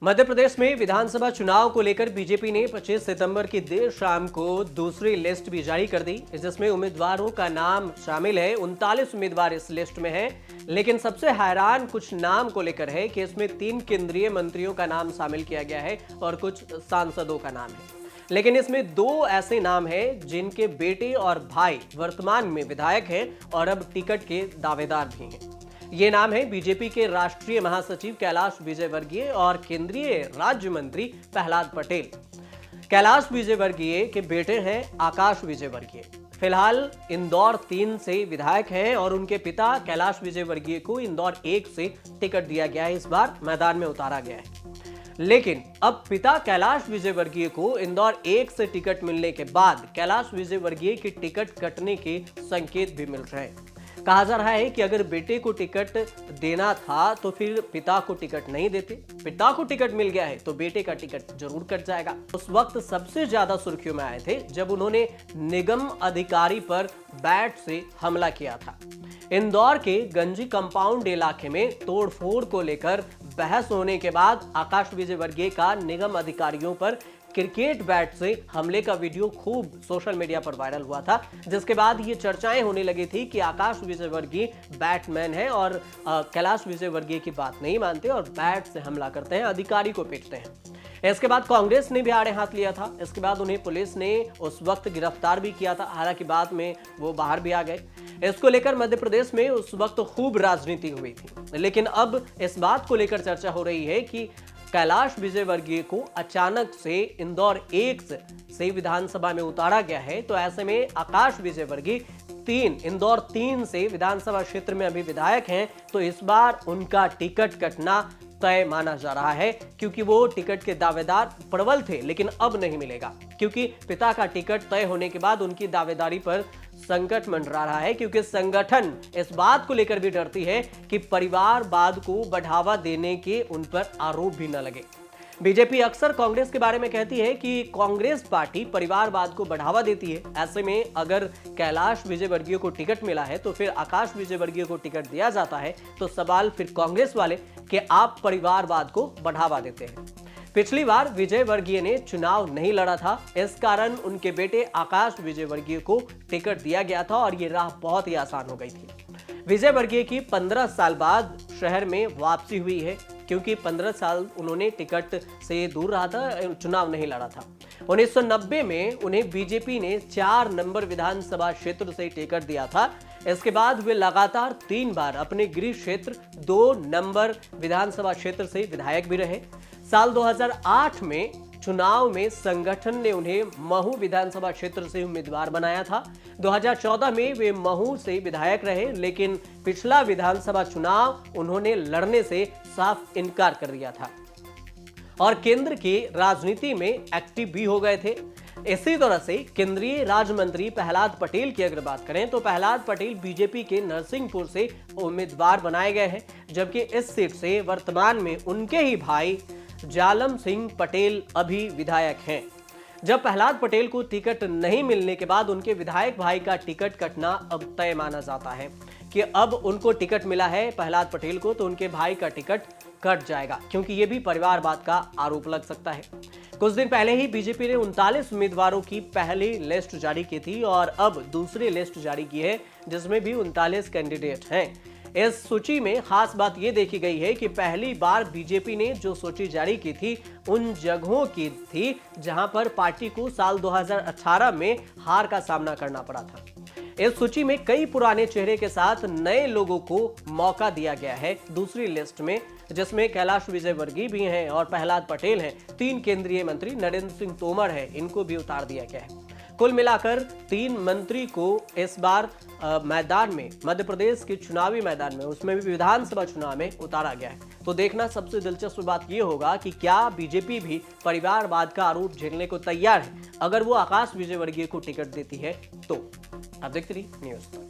मध्य प्रदेश में विधानसभा चुनाव को लेकर बीजेपी ने 25 सितंबर की देर शाम को दूसरी लिस्ट भी जारी कर दी, जिसमें उम्मीदवारों का नाम शामिल है। 39 उम्मीदवार इस लिस्ट में हैं, लेकिन सबसे हैरान कुछ नाम को लेकर है कि इसमें 3 केंद्रीय मंत्रियों का नाम शामिल किया गया है और कुछ सांसदों का नाम है। लेकिन इसमें 2 ऐसे नाम हैं जिनके बेटे और भाई वर्तमान में विधायक हैं और अब टिकट के दावेदार भी हैं। ये नाम है बीजेपी के राष्ट्रीय महासचिव कैलाश विजयवर्गीय और केंद्रीय राज्य मंत्री प्रहलाद पटेल। कैलाश विजयवर्गीय के बेटे हैं आकाश विजयवर्गीय। फिलहाल इंदौर 3 से विधायक हैं और उनके पिता कैलाश विजयवर्गीय को इंदौर 1 से टिकट दिया गया है। इस बार मैदान में उतारा गया है, लेकिन अब पिता कैलाश विजयवर्गीय को इंदौर 1 से टिकट मिलने के बाद कैलाश विजयवर्गीय की टिकट कटने के संकेत भी मिल रहे हैं। कहा जा रहा है कि अगर बेटे को टिकट देना था तो फिर पिता को टिकट नहीं देते। पिता को टिकट मिल गया है तो बेटे का टिकट जरूर कट जाएगा। उस वक्त सबसे ज्यादा सुर्खियों में आए थे जब उन्होंने निगम अधिकारी पर बैट से हमला किया था। इंदौर के गंजी कंपाउंड इलाके में तोड़फोड़ को लेकर बहस होने के बाद आकाश विजयवर्गीय का निगम अधिकारियों पर क्रिकेट बैट से हमले का वीडियो खूब सोशल मीडिया पर वायरल हुआ था, जिसके बाद ये चर्चाएं होने लगी थी कि आकाश विजयवर्गीय बैटमैन है और कैलाश विजयवर्गीय की बात नहीं मानते और बैट से हमला करते हैं, अधिकारी को पीटते हैं। इसके बाद कांग्रेस ने भी आड़े हाथ लिया था। इसके बाद उन्हें पुलिस ने उस वक्त गिरफ्तार भी किया था, हालांकि बाद में वो बाहर भी आ गए। इसको लेकर मध्य प्रदेश में उस वक्त खूब राजनीति हुई थी, लेकिन अब इस बात को लेकर चर्चा हो रही है कि कैलाश विजयवर्गीय को अचानक से इंदौर 1 से विधानसभा में उतारा गया है, तो ऐसे में आकाश विजयवर्गीय इंदौर 3 से विधानसभा क्षेत्र में अभी विधायक हैं, तो इस बार उनका टिकट कटना तय माना जा रहा है, क्योंकि वो टिकट के दावेदार प्रबल थे, लेकिन अब नहीं मिलेगा, क्योंकि पिता का टिकट तय होने के बाद उनकी दावेदारी पर संकट मंडरा रहा है, क्योंकि संगठन इस बात को लेकर भी डरती है कि परिवारवाद को बढ़ावा देने के उन पर आरोप भी न लगे। बीजेपी अक्सर कांग्रेस के बारे में कहती है कि कांग्रेस पार्टी परिवारवाद को बढ़ावा देती है। ऐसे में अगर कैलाश विजयवर्गीय को टिकट मिला है तो फिर आकाश विजयवर्गीय को टिकट दिया जाता है, तो सवाल फिर कांग्रेस वाले कि आप परिवारवाद को बढ़ावा देते हैं। पिछली बार विजयवर्गीय ने चुनाव नहीं लड़ा था, इस कारण उनके बेटे आकाश विजयवर्गीय को टिकट दिया गया था और ये राह बहुत ही आसान हो गई थी। विजयवर्गीय की 15 साल बाद शहर में वापसी हुई है, क्योंकि 15 साल उन्होंने टिकट से दूर रहा था, चुनाव नहीं लड़ा था। 1990 में उन्हें बीजेपी ने 4 नंबर विधानसभा क्षेत्र से टिकट दिया था। इसके बाद वे लगातार 3 बार अपने गृह क्षेत्र 2 नंबर विधानसभा क्षेत्र से विधायक भी रहे। साल 2008 में चुनाव में संगठन ने उन्हें महू विधानसभा क्षेत्र से उम्मीदवार बनाया था। 2014 में वे महू से विधायक रहे, लेकिन पिछला विधानसभा चुनाव उन्होंने लड़ने से साफ इनकार कर दिया था और केंद्र की राजनीति में एक्टिव भी हो गए थे। इसी तरह से केंद्रीय राज्य मंत्री प्रहलाद पटेल की अगर बात करें तो प्रहलाद पटेल बीजेपी के नरसिंहपुर से उम्मीदवार बनाए गए हैं, जबकि इस सीट से वर्तमान में उनके ही भाई जालम सिंह पटेल अभी विधायक हैं। जब प्रहलाद पटेल को टिकट नहीं मिलने के बाद उनके विधायक भाई का टिकट कटना अब तय माना जाता है कि अब उनको टिकट मिला है प्रहलाद पटेल को, तो उनके भाई का टिकट कट जाएगा, क्योंकि ये भी परिवारवाद का आरोप लग सकता है। कुछ दिन पहले ही बीजेपी ने 39 उम्मीदवारों की पहली लिस्ट जारी की थी और अब दूसरी लिस्ट जारी की है, जिसमें भी 39 कैंडिडेट हैं। इस सूची में खास बात यह देखी गई है कि पहली बार बीजेपी ने जो सूची जारी की थी उन जगहों की थी जहां पर पार्टी को साल 2018 में हार का सामना करना पड़ा था। इस सूची में कई पुराने चेहरे के साथ नए लोगों को मौका दिया गया है दूसरी लिस्ट में, जिसमें कैलाश विजयवर्गीय भी हैं और प्रहलाद पटेल हैं। 3 केंद्रीय मंत्री नरेंद्र सिंह तोमर है, इनको भी उतार दिया गया है। कुल मिलाकर 3 मंत्री को इस बार मैदान में, मध्य प्रदेश के चुनावी मैदान में, उसमें भी विधानसभा चुनाव में उतारा गया है। तो देखना सबसे दिलचस्प बात यह होगा कि क्या बीजेपी भी परिवारवाद का आरोप झेलने को तैयार है अगर वो आकाश विजयवर्गीय को टिकट देती है तो। आप देखते रहिए न्यूज़।